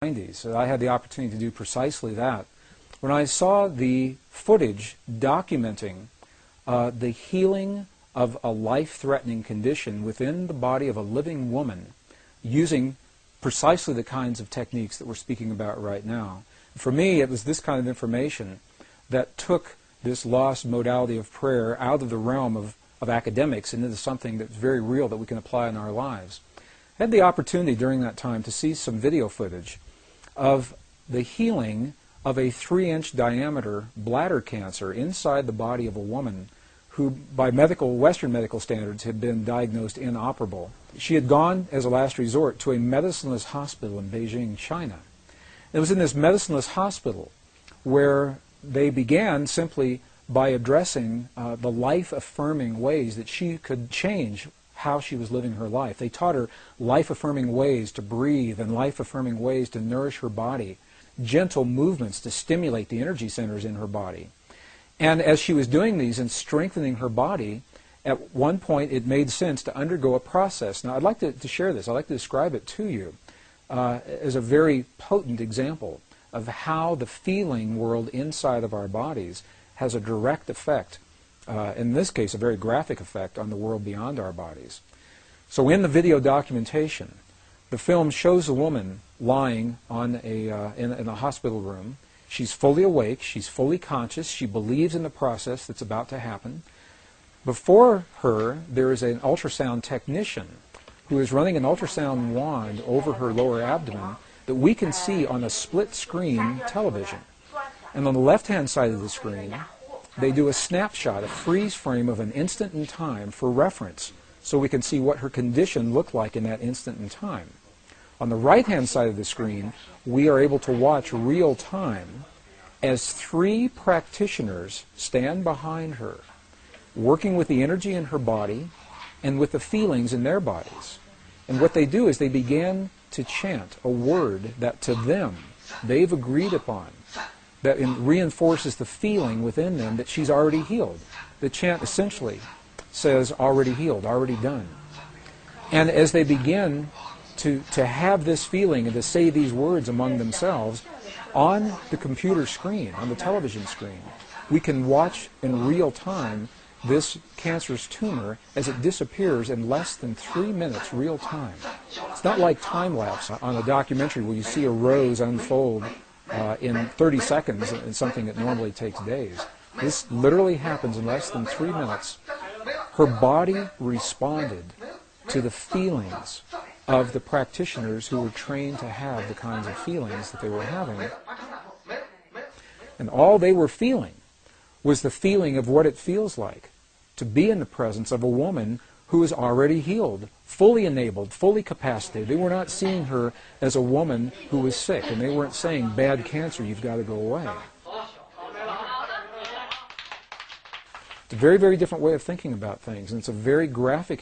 90s. So I had the opportunity to do precisely that. When I saw the footage documenting the healing of a life-threatening condition within the body of a living woman using precisely the kinds of techniques that we're speaking about right now. For me, it was this kind of information that took this lost modality of prayer out of the realm of academics and into something that's very real that we can apply in our lives. I had the opportunity during that time to see some video footage of the healing of a 3-inch diameter bladder cancer inside the body of a woman who, by Western medical standards, had been diagnosed inoperable. She had gone, as a last resort, to a medicineless hospital in Beijing, China. It was in this medicineless hospital where they began simply by addressing the life-affirming ways that she could change how she was living her life. They taught her life-affirming ways to breathe and life-affirming ways to nourish her body, gentle movements to stimulate the energy centers in her body. And as she was doing these and strengthening her body, at one point it made sense to undergo a process. Now I'd like to share this. I'd like to describe it to you as a very potent example of how the feeling world inside of our bodies has a direct effect, in this case a very graphic effect, on the world beyond our bodies. So in the video documentation, the film shows a woman lying on in a hospital room. She's fully awake, she's fully conscious, she believes in the process that's about to happen. Before her, there is an ultrasound technician who is running an ultrasound wand over her lower abdomen that we can see on a split-screen television. And on the left-hand side of the screen, they do a snapshot, a freeze frame of an instant in time for reference, so we can see what her condition looked like in that instant in time. On the right-hand side of the screen, we are able to watch real time as 3 practitioners stand behind her, working with the energy in her body and with the feelings in their bodies. And what they do is they begin to chant a word that to them they've agreed upon, that reinforces the feeling within them that she's already healed. The chant essentially says, already healed, already done. And as they begin to have this feeling and to say these words among themselves, on the computer screen, on the television screen, we can watch in real time this cancerous tumor as it disappears in less than 3 minutes real time. It's not like time-lapse on a documentary where you see a rose unfold in 30 seconds in something that normally takes days. This literally happens in less than 3 minutes. Her body responded to the feelings of the practitioners who were trained to have the kinds of feelings that they were having. And all they were feeling was the feeling of what it feels like to be in the presence of a woman who is already healed, fully enabled, fully capacitated. They were not seeing her as a woman who was sick, and they weren't saying, bad cancer, you've got to go away. It's a very, very different way of thinking about things, and it's a very graphic